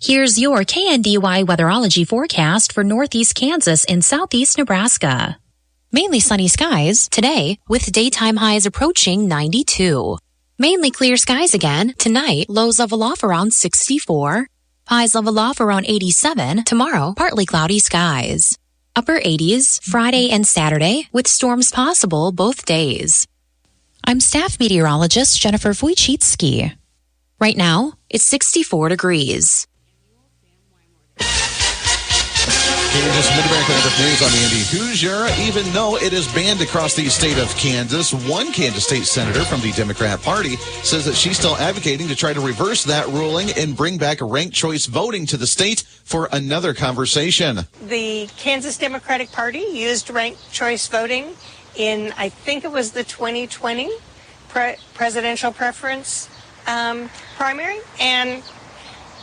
Here's your KNDY weatherology forecast for northeast Kansas and southeast Nebraska. Mainly sunny skies today with daytime highs approaching 92. Mainly clear skies again tonight, lows level off around 64. Highs level off around 87. Tomorrow, partly cloudy skies. Upper 80s Friday and Saturday with storms possible both days. I'm staff meteorologist Jennifer Wojcicki. Right now, it's 64 degrees. Kansas Mid-America Network News. I'm Andy Hoosier. Even though it is banned across the state of Kansas, one Kansas State senator from the Democrat Party says that she's still advocating to try to reverse that ruling and bring back ranked choice voting to the state for another conversation. The Kansas Democratic Party used ranked choice voting in, I think it was the 2020 presidential preference primary, and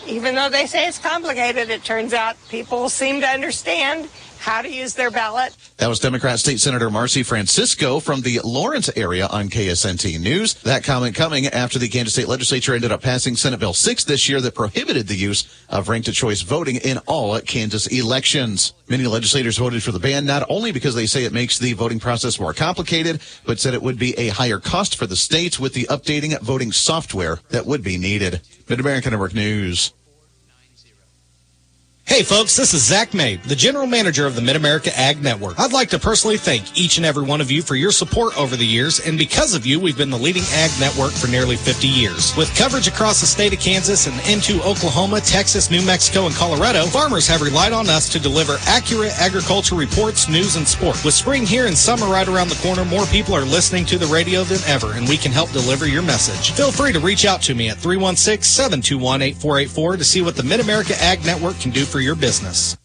even though they say it's complicated, it turns out people seem to understand how to use their ballot. That was Democrat State Senator Marcy Francisco from the Lawrence area on KSNT News. That comment coming after the Kansas State Legislature ended up passing Senate Bill 6 this year that prohibited the use of ranked-choice voting in all Kansas elections. Many legislators voted for the ban, not only because they say it makes the voting process more complicated, but said it would be a higher cost for the state with the updating voting software that would be needed. Mid-America Network News. Hey folks, this is Zach May, the General Manager of the Mid-America Ag Network. I'd like to personally thank each and every one of you for your support over the years, and because of you, we've been the leading ag network for nearly 50 years. With coverage across the state of Kansas and into Oklahoma, Texas, New Mexico, and Colorado, farmers have relied on us to deliver accurate agriculture reports, news, and sport. With spring here and summer right around the corner, more people are listening to the radio than ever, and we can help deliver your message. Feel free to reach out to me at 316-721-8484 to see what the Mid-America Ag Network can do for your business.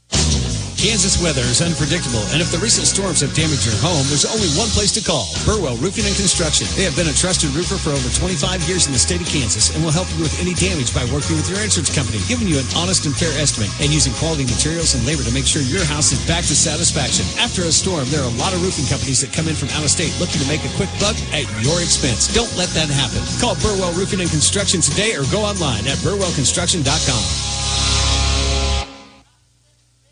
Kansas weather is unpredictable, and if the recent storms have damaged your home, there's only one place to call, Burwell Roofing and Construction. They have been a trusted roofer for over 25 years in the state of Kansas and will help you with any damage by working with your insurance company, giving you an honest and fair estimate, and using quality materials and labor to make sure your house is back to satisfaction. After a storm, there are a lot of roofing companies that come in from out of state looking to make a quick buck at your expense. Don't let that happen. Call Burwell Roofing and Construction today or go online at burwellconstruction.com.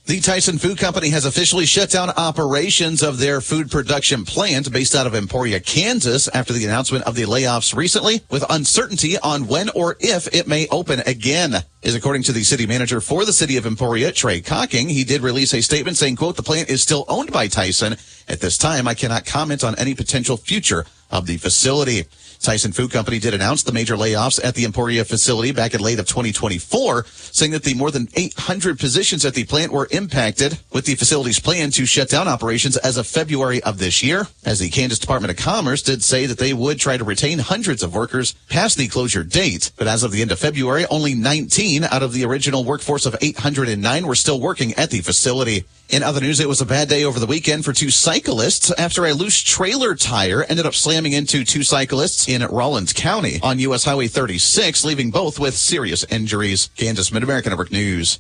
The Tyson Food Company has officially shut down operations of their food production plant based out of Emporia, Kansas, after the announcement of the layoffs recently, with uncertainty on when or if it may open again. Is according to the city manager for the city of Emporia, Trey Cocking. He did release a statement saying, quote, "The plant is still owned by Tyson. At this time, I cannot comment on any potential future of the facility." Tyson Food Company did announce the major layoffs at the Emporia facility back in late of 2024, saying that the more than 800 positions at the plant were impacted, with the facility's plan to shut down operations as of February of this year, as the Kansas Department of Commerce did say that they would try to retain hundreds of workers past the closure date. But as of the end of February, only 19 out of the original workforce of 809 were still working at the facility. In other news, it was a bad day over the weekend for two cyclists after a loose trailer tire ended up slamming into two cyclists in Rollins County on U.S. Highway 36, leaving both with serious injuries. Kansas Mid-America Network News.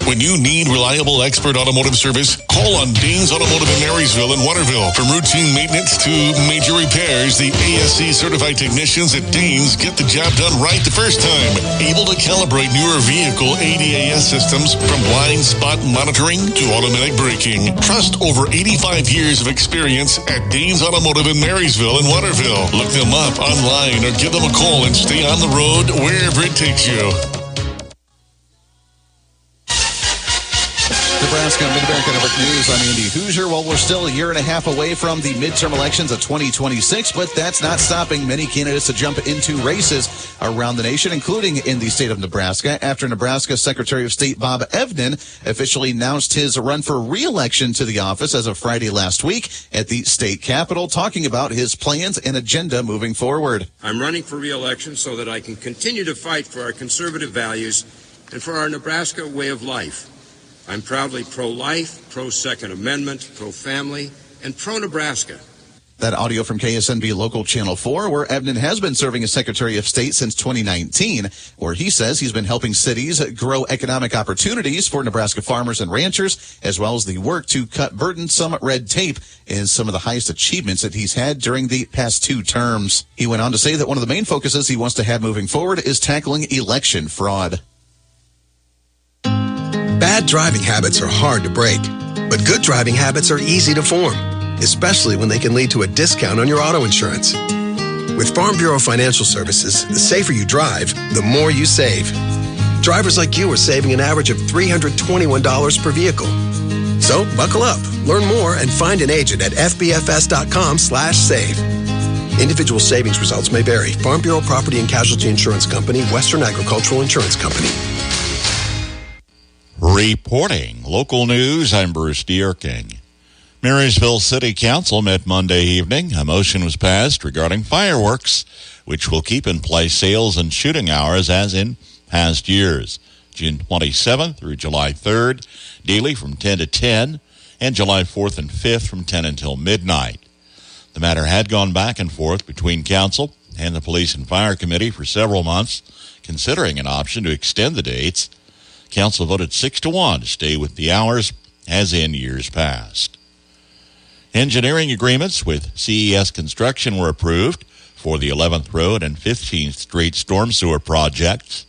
When you need reliable expert automotive service, call on Danes Automotive in Marysville and Waterville. From routine maintenance to major repairs, the ASC certified technicians at Danes get the job done right the first time. Able to calibrate newer vehicle ADAS systems from blind spot monitoring to automatic braking. Trust over 85 years of experience at Danes Automotive in Marysville and Waterville. Look them up online or give them a call and stay on the road wherever it takes you. Nebraska Mid-America Network News. I'm Andy Hoosier. Well, we're still a year and a half away from the midterm elections of 2026, but that's not stopping many candidates to jump into races around the nation, including in the state of Nebraska, after Nebraska Secretary of State Bob Evnen officially announced his run for re-election to the office as of Friday last week at the state capitol, talking about his plans and agenda moving forward. I'm running for re-election so that I can continue to fight for our conservative values and for our Nebraska way of life. I'm proudly pro-life, pro-Second Amendment, pro-family, and pro-Nebraska. That audio from KSNB Local Channel 4, where Ebden has been serving as Secretary of State since 2019, where he says he's been helping cities grow economic opportunities for Nebraska farmers and ranchers, as well as the work to cut burdensome red tape is some of the highest achievements that he's had during the past 2 terms. He went on to say that one of the main focuses he wants to have moving forward is tackling election fraud. Bad driving habits are hard to break, but good driving habits are easy to form, especially when they can lead to a discount on your auto insurance. With Farm Bureau Financial Services, the safer you drive, the more you save. Drivers like you are saving an average of $321 per vehicle. So buckle up, learn more, and find an agent at fbfs.com/save. Individual savings results may vary. Farm Bureau Property and Casualty Insurance Company, Western Agricultural Insurance Company. Reporting local news, I'm Bruce Dierking. Marysville City Council met Monday evening. A motion was passed regarding fireworks, which will keep in place sales and shooting hours as in past years. June 27th through July 3rd, daily from 10 to 10, and July 4th and 5th from 10 until midnight. The matter had gone back and forth between Council and the Police and Fire Committee for several months, considering an option to extend the dates. Council voted 6-1 to stay with the hours as in years past. Engineering agreements with CES Construction were approved for the 11th Road and 15th Street storm sewer projects.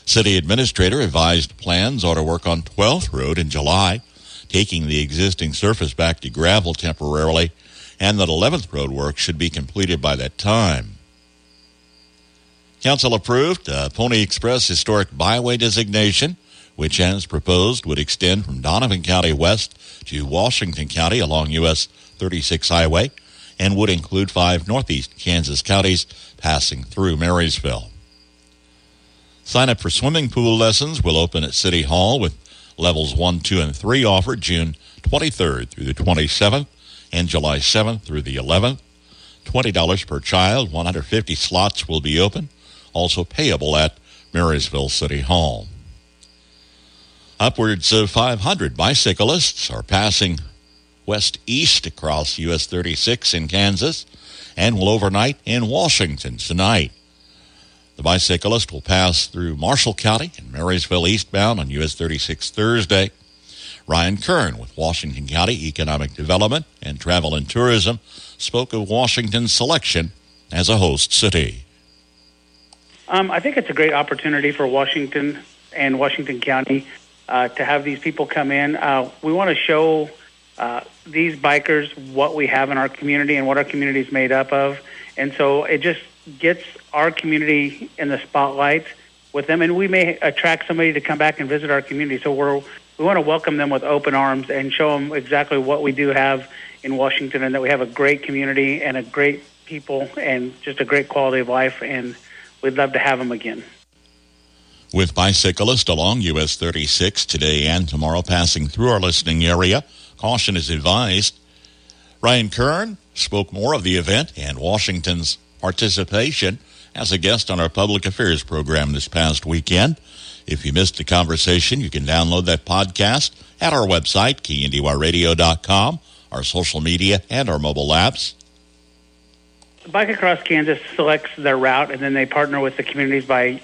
City Administrator advised plans ought to work on 12th Road in July, taking the existing surface back to gravel temporarily, and that 11th Road work should be completed by that time. Council approved a Pony Express Historic Byway designation, which, as proposed, would extend from Donovan County west to Washington County along U.S. 36 Highway and would include 5 northeast Kansas counties passing through Marysville. Sign up for swimming pool lessons will open at City Hall with levels 1, 2, and 3 offered June 23rd through the 27th and July 7th through the 11th. $20 per child, 150 slots will be open, also payable at Marysville City Hall. Upwards of 500 bicyclists are passing west-east across US 36 in Kansas and will overnight in Washington tonight. The bicyclist will pass through Marshall County and Marysville eastbound on US 36 Thursday. Ryan Kern with Washington County Economic Development and Travel and Tourism spoke of Washington's selection as a host city. I think it's a great opportunity for Washington and Washington County to have these people come in. We want to show these bikers what we have in our community and what our community is made up of. And so it just gets our community in the spotlight with them. And we may attract somebody to come back and visit our community. So we want to welcome them with open arms and show them exactly what we do have in Washington and that we have a great community and a great people and just a great quality of life. And we'd love to have them again. With bicyclists along US 36 today and tomorrow passing through our listening area, caution is advised. Ryan Kern spoke more of the event and Washington's participation as a guest on our public affairs program this past weekend. If you missed the conversation, you can download that podcast at our website, KNDYradio.com, our social media, and our mobile apps. Bike Across Kansas selects their route, and then they partner with the communities by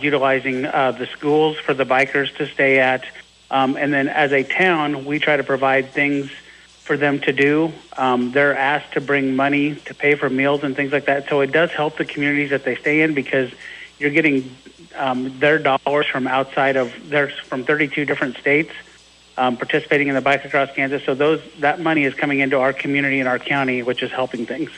utilizing the schools for the bikers to stay at. And then as a town, we try to provide things for them to do. They're asked to bring money to pay for meals and things like that. So it does help the communities that they stay in because you're getting their dollars from outside of from 32 different states participating in the Bike Across Kansas. So that money is coming into our community and our county, which is helping things.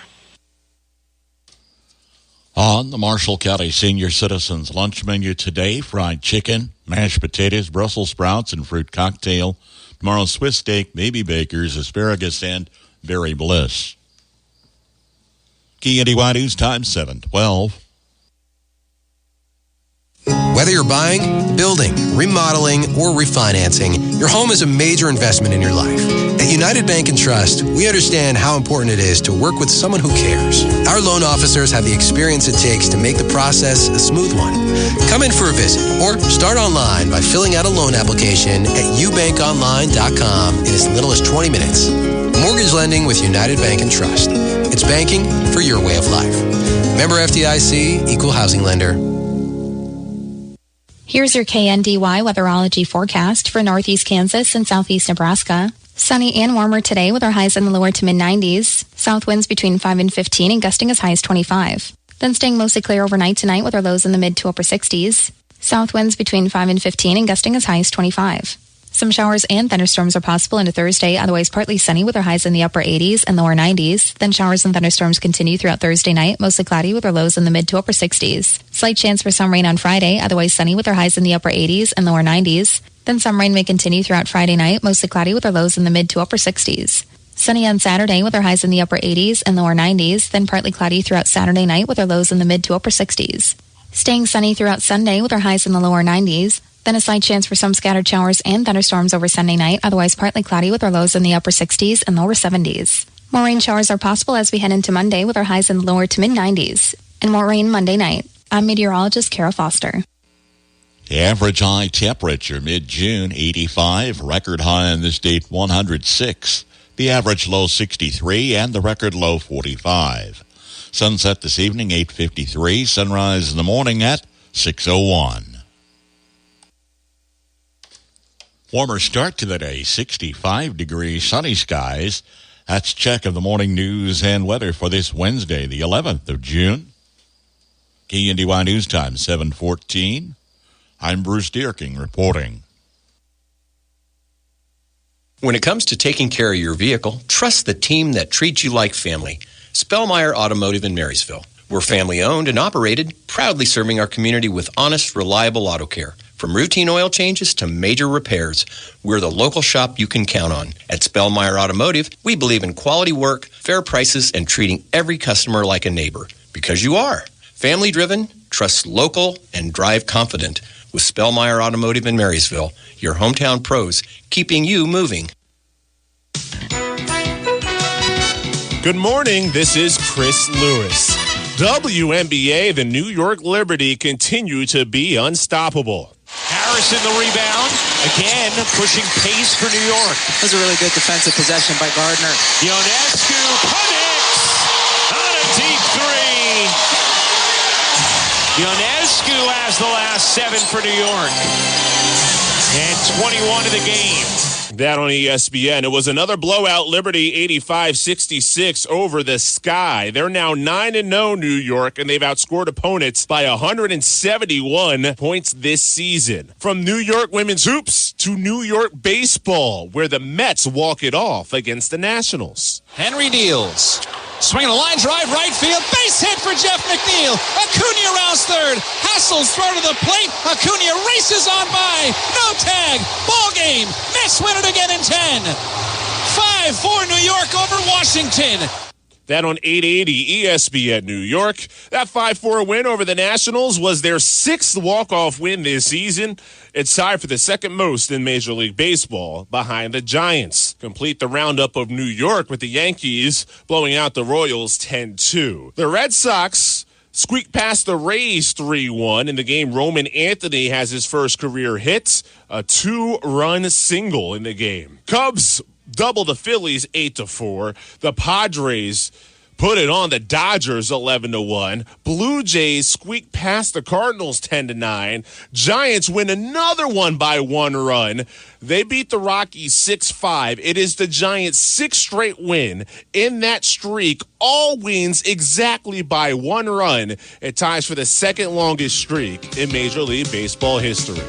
On the Marshall County Senior Citizens lunch menu today, fried chicken, mashed potatoes, Brussels sprouts, and fruit cocktail. Tomorrow, Swiss steak, baby bakers, asparagus, and berry bliss. KNDY News Time 7:12. Whether you're buying, building, remodeling, or refinancing, your home is a major investment in your life. At United Bank and Trust, we understand how important it is to work with someone who cares. Our loan officers have the experience it takes to make the process a smooth one. Come in for a visit or start online by filling out a loan application at ubankonline.com in as little as 20 minutes. Mortgage lending with United Bank and Trust. It's banking for your way of life. Member FDIC, Equal Housing Lender. Here's your KNDY weatherology forecast for northeast Kansas and southeast Nebraska. Sunny and warmer today with our highs in the lower to mid-90s. South winds between 5 and 15 and gusting as high as 25. Then staying mostly clear overnight tonight with our lows in the mid to upper 60s. South winds between 5 and 15 and gusting as high as 25. Some showers and thunderstorms are possible into Thursday, otherwise partly sunny with our highs in the upper 80s and lower 90s. Then showers and thunderstorms continue throughout Thursday night, mostly cloudy with our lows in the mid to upper 60s. Slight chance for some rain on Friday, otherwise sunny with our highs in the upper 80s and lower 90s. Then some rain may continue throughout Friday night, mostly cloudy with our lows in the mid to upper 60s. Sunny on Saturday with our highs in the upper 80s and lower 90s, then partly cloudy throughout Saturday night with our lows in the mid to upper 60s. Staying sunny throughout Sunday with our highs in the lower 90s, then a slight chance for some scattered showers and thunderstorms over Sunday night, otherwise partly cloudy with our lows in the upper 60s and lower 70s. More rain showers are possible as we head into Monday with our highs in the lower to mid-90s, and more rain Monday night. I'm meteorologist Kara Foster. The average high temperature mid-June, 85. Record high in this date, 106. The average low, 63, and the record low, 45. Sunset this evening, 8:53. Sunrise in the morning at 6:01. Warmer start to the day, 65 degrees, sunny skies. That's check of the morning news and weather for this Wednesday, the 11th of June. KNDY News Time, 7:14. I'm Bruce Dierking reporting. When it comes to taking care of your vehicle, trust the team that treats you like family. Spellmeyer Automotive in Marysville. We're family-owned and operated, proudly serving our community with honest, reliable auto care. From routine oil changes to major repairs, we're the local shop you can count on. At Spellmeyer Automotive, we believe in quality work, fair prices, and treating every customer like a neighbor. Because you are. Family-driven, trust local, and drive confident. With Spellmeyer Automotive in Marysville, your hometown pros, keeping you moving. Good morning, this is Chris Lewis. WNBA, the New York Liberty continue to be unstoppable. Harrison the rebound, again pushing pace for New York. That was a really good defensive possession by Gardner. Ionescu connects on a deep three. Ionescu has the last 7 for New York. And 21 of the game. That on ESPN. It was another blowout. Liberty 85-66 over the Sky. They're now 9-0 New York, and they've outscored opponents by 171 points this season. From New York women's hoops to New York baseball, where the Mets walk it off against the Nationals. Henry deals. Swinging a line drive, right field. Base hit for Jeff McNeil. Acuna rounds third. Hassels throw to the plate. Acuna races on by. No tag. Ball game. Mets win it again in 10. 5-4 New York over Washington. That on 880 ESPN New York. That 5-4 win over the Nationals was their 6th walk-off win this season. It's tied for the second most in Major League Baseball behind the Giants. Complete the roundup of New York with the Yankees blowing out the Royals 10-2. The Red Sox squeaked past the Rays 3-1 in the game. Roman Anthony has his first career hit, a 2-run single in the game. Cubs double the Phillies 8-4. The Padres put it on the Dodgers 11-1. Blue Jays squeak past the Cardinals 10-9. Giants win another one by 1 run. They beat the Rockies 6-5. It is the Giants' 6th straight win. In that streak, all wins exactly by 1 run. It ties for the second longest streak in Major League Baseball history.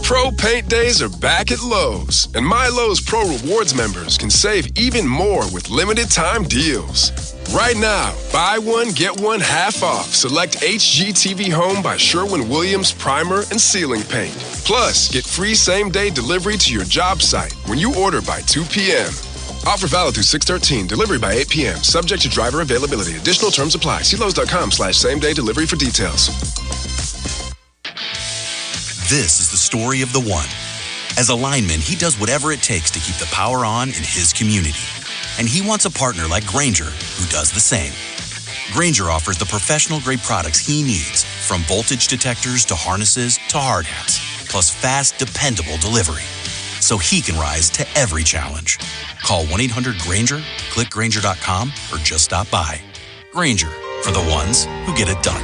Pro Paint Days are back at Lowe's, and My Lowe's Pro Rewards members can save even more with limited time deals. Right now, buy one, get one half off. Select HGTV Home by Sherwin-Williams Primer and Ceiling Paint. Plus, get free same-day delivery to your job site when you order by 2 p.m. Offer valid through 6/13. Delivery by 8 p.m. Subject to driver availability. Additional terms apply. See Lowe's.com/same-day delivery for details. This is the story of the one. As a lineman, he does whatever it takes to keep the power on in his community. And he wants a partner like Grainger who does the same. Grainger offers the professional-grade products he needs, from voltage detectors to harnesses to hard hats, plus fast, dependable delivery. so he can rise to every challenge. Call 1-800-GRANGER, click Grainger.com, or just stop by. Grainger, for the ones who get it done.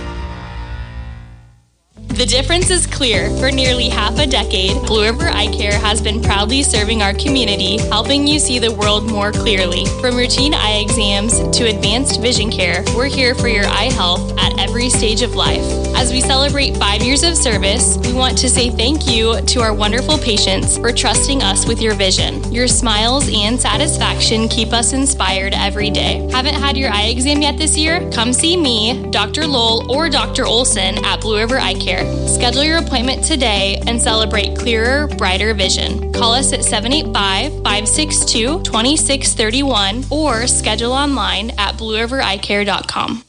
The difference is clear. For nearly half a decade, Blue River Eye Care has been proudly serving our community, helping you see the world more clearly. From routine eye exams to advanced vision care, we're here for your eye health at every stage of life. As we celebrate 5 years of service, we want to say thank you to our wonderful patients for trusting us with your vision. Your smiles and satisfaction keep us inspired every day. Haven't had your eye exam yet this year? Come see me, Dr. Lowell, or Dr. Olson at Blue River Eye Care. Schedule your appointment today and celebrate clearer, brighter vision. Call us at 785-562-2631 or schedule online at bluerivereyecare.com.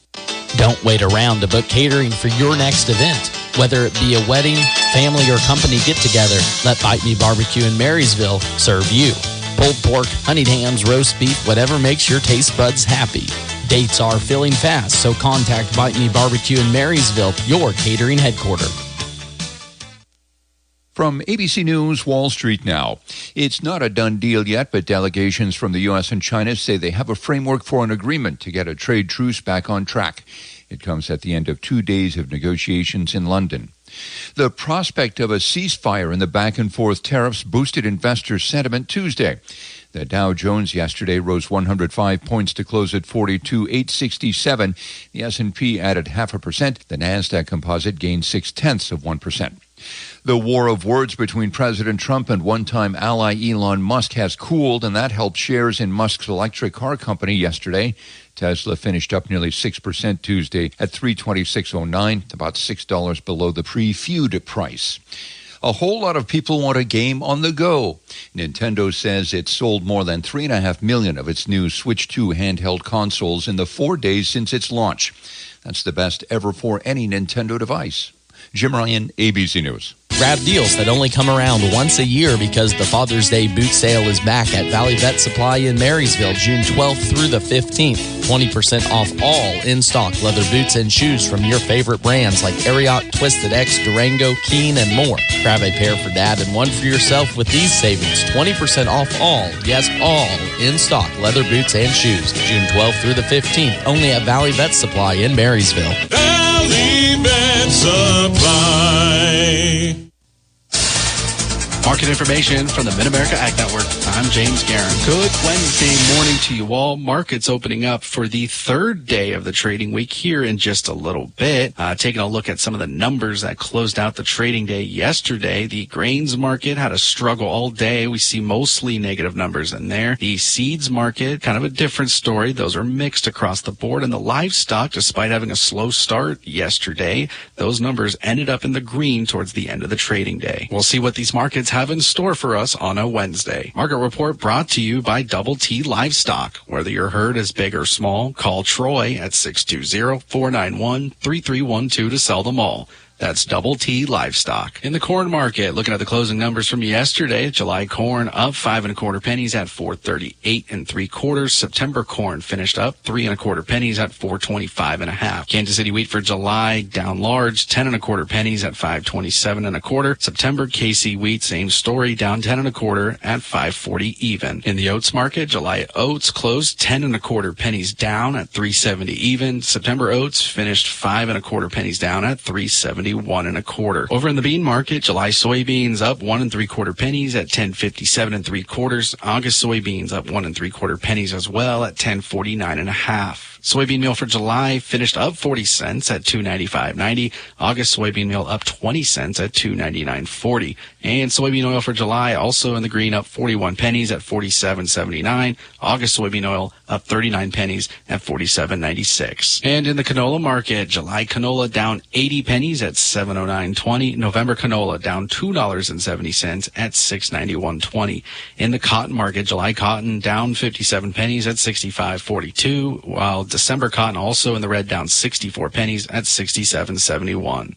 Don't wait around to book catering for your next event. Whether it be a wedding, family, or company get-together, let Bite Me Barbecue in Marysville serve you. Pulled pork, honeyed hams, roast beef, whatever makes your taste buds happy. Dates are filling fast, so contact Bite Me Barbecue in Marysville, your catering headquarters. From ABC News, Wall Street now. It's not a done deal yet, but delegations from the U.S. and China say they have a framework for an agreement to get a trade truce back on track. It comes at the end of 2 days of negotiations in London. The prospect of a ceasefire in the back-and-forth tariffs boosted investor sentiment Tuesday. The Dow Jones yesterday rose 105 points to close at 42,867. The S&P added 0.5%. The Nasdaq Composite gained 0.6%. The war of words between President Trump and one-time ally Elon Musk has cooled, and that helped shares in Musk's electric car company yesterday. Tesla finished up nearly 6% Tuesday at $326.09, about $6 below the pre-feud price. A whole lot of people want a game on the go. Nintendo says it sold more than 3.5 million of its new Switch 2 handheld consoles in the 4 days since its launch. That's the best ever for any Nintendo device. Jim Ryan, ABC News. Grab deals that only come around once a year because the Father's Day boot sale is back at Valley Vet Supply in Marysville, June 12th through the 15th. 20% off all in-stock leather boots and shoes from your favorite brands like Ariat, Twisted X, Durango, Keen, and more. Grab a pair for Dad and one for yourself with these savings. 20% off all, yes, all in-stock leather boots and shoes. June 12th through the 15th, only at Valley Vet Supply in Marysville. Valley Vet Supply. Market information from the Mid-America Ag Network. I'm James Guerin. Good Wednesday morning to you all. Markets opening up for the third day of the trading week here in just a little bit. Taking a look at some of the numbers that closed out the trading day yesterday. The grains market had a struggle all day. We see mostly negative numbers in there. The seeds market, kind of a different story. Those are mixed across the board. And the livestock, despite having a slow start yesterday, those numbers ended up in the green towards the end of the trading day. We'll see what these markets have in store for us on a Wednesday. Market report brought to you by Double T Livestock. Whether your herd is big or small, call Troy at 620-491-3312 to sell them all. That's Double T Livestock. In the corn market, looking at the closing numbers from yesterday, July corn up 5 1/4 pennies at 438 3/4. September corn finished up 3 1/4 pennies at 425 1/2. Kansas City wheat for July down large 10 1/4 pennies at 527 1/4. September KC wheat same story, down 10 1/4 at 540 even. In the oats market, July oats closed 10 1/4 pennies down at 370 even. September oats finished 5 1/4 pennies down at 371 1/4. Over in the bean market, July soybeans up 1 3/4 pennies at 1057 3/4. August soybeans up 1 3/4 pennies as well at 1049 1/2. Soybean meal for July finished up 40 cents at $295.90. August soybean meal up 20 cents at $299.40. And soybean oil for July also in the green, up 41 pennies at $47.79. August soybean oil up 39 pennies at $47.96. And in the canola market, July canola down 80 pennies at $709.20. November canola down $2.70 at $691.20. In the cotton market, July cotton down 57 pennies at $65.42, while December cotton also in the red, down 64 pennies at $67.71.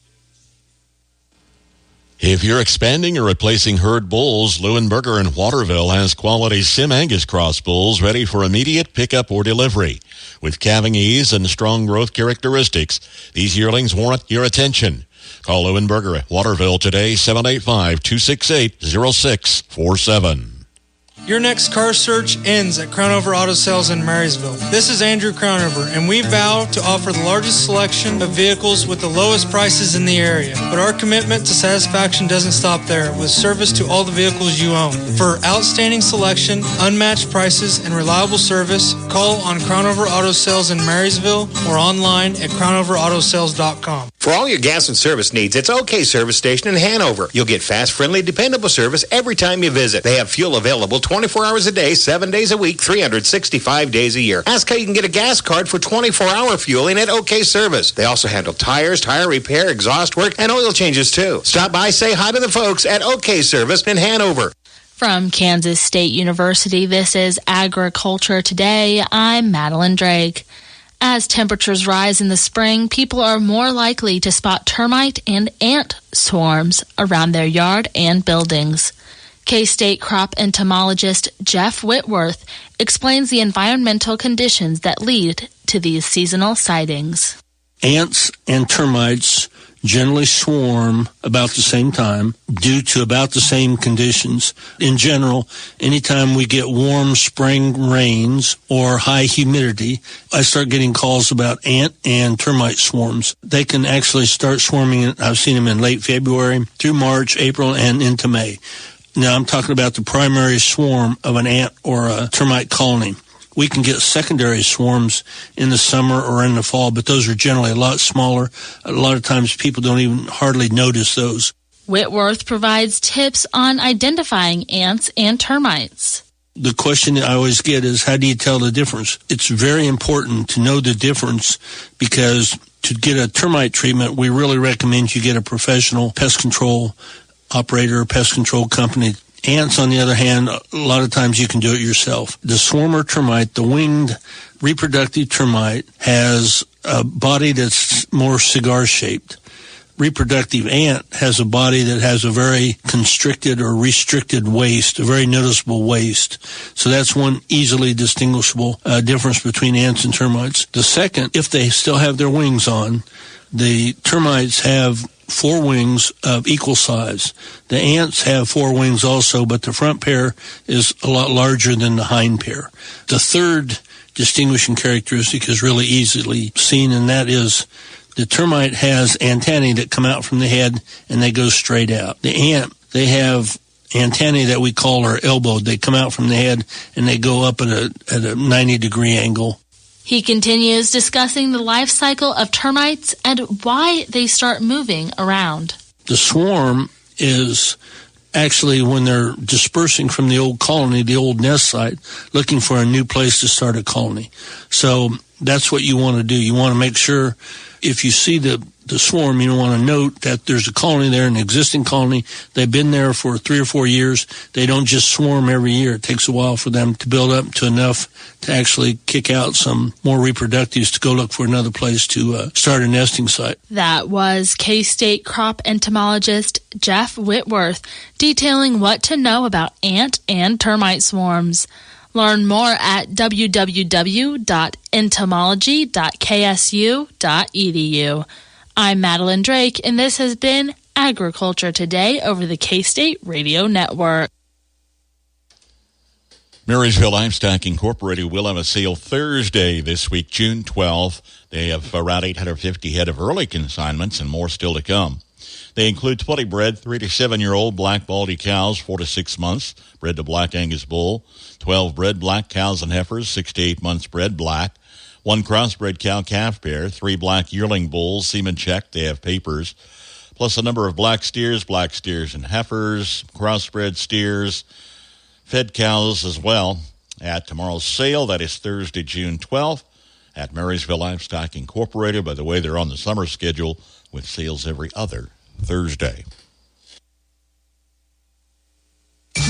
If you're expanding or replacing herd bulls, Leuenberger in Waterville has quality Sim Angus cross bulls ready for immediate pickup or delivery. With calving ease and strong growth characteristics, these yearlings warrant your attention. Call Leuenberger at Waterville today, 785-268-0647. Your next car search ends at Crownover Auto Sales in Marysville. This is Andrew Crownover, and we vow to offer the largest selection of vehicles with the lowest prices in the area. But our commitment to satisfaction doesn't stop there, with service to all the vehicles you own. For outstanding selection, unmatched prices, and reliable service, call on Crownover Auto Sales in Marysville or online at crownoverautosales.com. For all your gas and service needs, it's OK Service Station in Hanover. You'll get fast, friendly, dependable service every time you visit. They have fuel available 24 hours a day, 7 days a week, 365 days a year. Ask how you can get a gas card for 24-hour fueling at OK Service. They also handle tires, tire repair, exhaust work, and oil changes too. Stop by, say hi to the folks at OK Service in Hanover. From Kansas State University, this is Agriculture Today. I'm Madeline Drake. As temperatures rise in the spring, people are more likely to spot termite and ant swarms around their yard and buildings. K-State crop entomologist Jeff Whitworth explains the environmental conditions that lead to these seasonal sightings. Ants and termites generally swarm about the same time due to about the same conditions. In general, anytime we get warm spring rains or high humidity, I start getting calls about ant and termite swarms. They can actually start swarming, I've seen them in late February through March, April, and into May. Now, I'm talking about the primary swarm of an ant or a termite colony. We can get secondary swarms in the summer or in the fall, but those are generally a lot smaller. A lot of times people don't even hardly notice those. Whitworth provides tips on identifying ants and termites. The question that I always get is, how do you tell the difference? It's very important to know the difference, because to get a termite treatment, we really recommend you get a professional pest control operator or pest control company. Ants, on the other hand, a lot of times you can do it yourself. The swarmer termite, the winged reproductive termite, has a body that's more cigar-shaped. Reproductive ant has a body that has a very constricted or restricted waist, a very noticeable waist. So that's one easily distinguishable difference between ants and termites. The second, if they still have their wings on, the termites have 4 wings of equal size. The ants have 4 wings also, but the front pair is a lot larger than the hind pair. The third distinguishing characteristic is really easily seen, and that is the termite has antennae that come out from the head and they go straight out. The ant, they have antennae that we call are elbowed. They come out from the head and they go up at a 90-degree angle. He continues discussing the life cycle of termites and why they start moving around. The swarm is actually when they're dispersing from the old colony, the old nest site, looking for a new place to start a colony. So that's what you want to do. You want to make sure if you see the swarm, you want to note that there's a colony there, an existing colony. They've been there for 3 or 4 years. They don't just swarm every year. It takes a while for them to build up to enough to actually kick out some more reproductives to go look for another place to start a nesting site. That was K-State crop entomologist Jeff Whitworth detailing what to know about ant and termite swarms. Learn more at www.entomology.ksu.edu. I'm Madeline Drake, and this has been Agriculture Today over the K-State Radio Network. Marysville Livestock Incorporated will have a sale Thursday this week, June 12th. They have around 850 head of early consignments and more still to come. They include 20 bred 3 to 7-year-old black baldy cows, 4 to 6 months, bred to black Angus bull, 12 bred black cows and heifers, 6 to 8 months bred black, 1 crossbred cow-calf pair, 3 black yearling bulls, semen checked, they have papers, plus a number of black steers and heifers, crossbred steers, fed cows as well at tomorrow's sale. That is Thursday, June 12th at Marysville Livestock Incorporated. By the way, they're on the summer schedule with sales every other Thursday.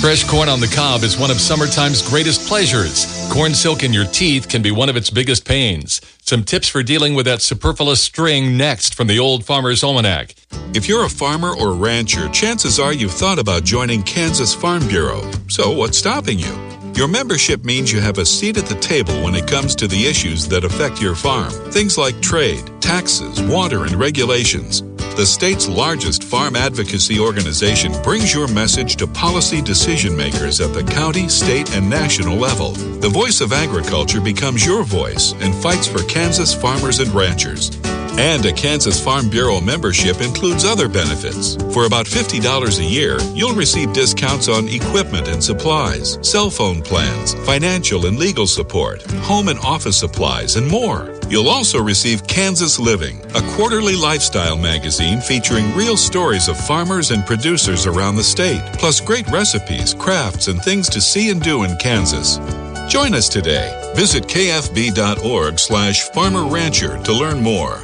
Fresh corn on the cob is one of summertime's greatest pleasures. Corn silk in your teeth can be one of its biggest pains. Some tips for dealing with that superfluous string next from the Old Farmer's Almanac. If you're a farmer or rancher, chances are you've thought about joining Kansas Farm Bureau. So what's stopping you? Your membership means you have a seat at the table when it comes to the issues that affect your farm. Things like trade, taxes, water, and regulations. the state's largest farm advocacy organization, brings your message to policy decision makers at the county, state, and national level. The Voice of Agriculture becomes your voice and fights for Kansas farmers and ranchers. And a Kansas Farm Bureau membership includes other benefits. For about $50 a year, you'll receive discounts on equipment and supplies, cell phone plans, financial and legal support, home and office supplies, and more. You'll also receive Kansas Living, a quarterly lifestyle magazine featuring real stories of farmers and producers around the state, plus great recipes, crafts, and things to see and do in Kansas. Join us today. Visit kfb.org/farmer-rancher to learn more.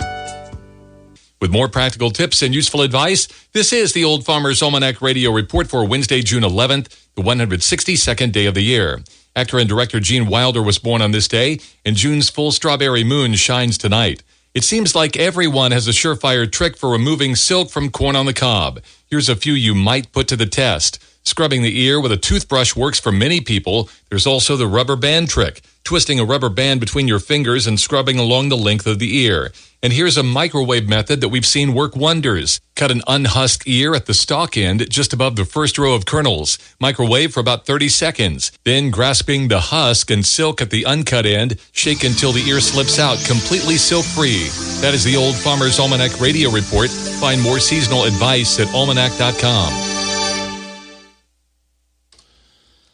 With more practical tips and useful advice, this is the Old Farmer's Almanac Radio Report for Wednesday, June 11th, the 162nd day of the year. Actor and director Gene Wilder was born on this day, and June's full strawberry moon shines tonight. It seems like everyone has a surefire trick for removing silk from corn on the cob. Here's a few you might put to the test. Scrubbing the ear with a toothbrush works for many people. There's also the rubber band trick, twisting a rubber band between your fingers and scrubbing along the length of the ear. And here's a microwave method that we've seen work wonders. Cut an unhusked ear at the stalk end just above the first row of kernels. Microwave for about 30 seconds. Then, grasping the husk and silk at the uncut end, shake until the ear slips out completely silk-free. That is the Old Farmer's Almanac Radio Report. Find more seasonal advice at almanac.com.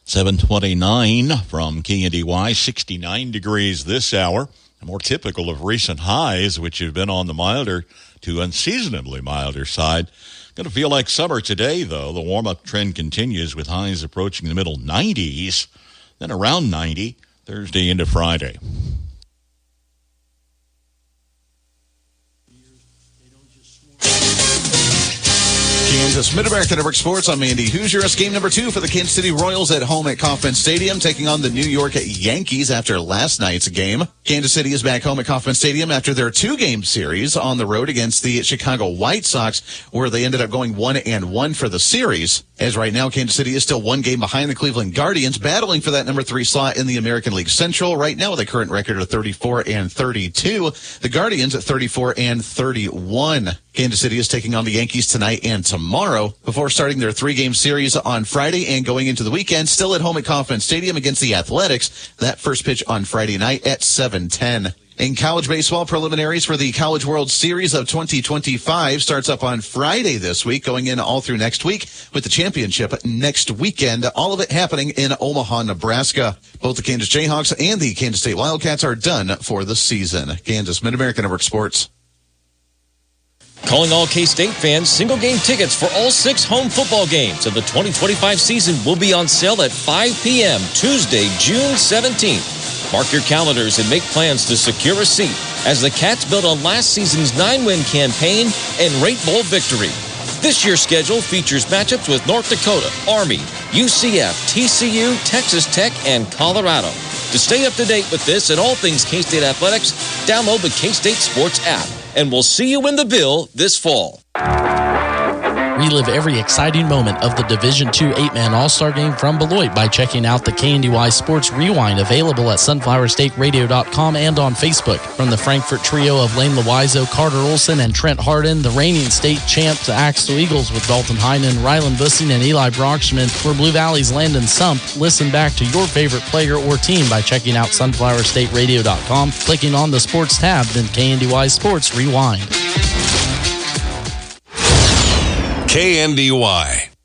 7:29 from KNDY, 69 degrees this hour. More typical of recent highs, which have been on the milder to unseasonably milder side. Going to feel like summer today, though. The warm-up trend continues with highs approaching the middle 90s, then around 90 Thursday into Friday. Kansas Mid-America Network Sports. I'm Andy Hoosier. Game number 2 for the Kansas City Royals at home at Kauffman Stadium, taking on the New York Yankees after last night's game. Kansas City is back home at Kauffman Stadium after their 2-game series on the road against the Chicago White Sox, where they ended up going 1-1 for the series. As right now, Kansas City is still 1 game behind the Cleveland Guardians, battling for that number 3 slot in the American League Central. Right now, with a current record of 34-32, the Guardians at 34-31. Kansas City is taking on the Yankees tonight and tomorrow before starting their 3-game series on Friday and going into the weekend, still at home at Kauffman Stadium against the Athletics. That first pitch on Friday night at 7:10. In college baseball, preliminaries for the College World Series of 2025 starts up on Friday this week, going in all through next week with the championship next weekend. All of it happening in Omaha, Nebraska. Both the Kansas Jayhawks and the Kansas State Wildcats are done for the season. Kansas Mid-America Network Sports. Calling all K-State fans, single-game tickets for all 6 home football games of the 2025 season will be on sale at 5 p.m. Tuesday, June 17th. Mark your calendars and make plans to secure a seat as the Cats build on last season's 9-win campaign and Rate Bowl victory. This year's schedule features matchups with North Dakota, Army, UCF, TCU, Texas Tech, and Colorado. To stay up to date with this and all things K-State athletics, download the K-State Sports app. And we'll see you in the Bill this fall. Relive every exciting moment of the Division II 8-man All-Star Game from Beloit by checking out the KNDY Sports Rewind, available at sunflowerstateradio.com and on Facebook. From the Frankfurt trio of Lane Loizo, Carter Olson, and Trent Harden, the reigning state champs Axel Eagles with Dalton Heinen, Rylan Bussing, and Eli Brockschman, for Blue Valley's Landon Sump. Listen back to your favorite player or team by checking out sunflowerstateradio.com, clicking on the Sports tab, then KNDY Sports Rewind. KNDY.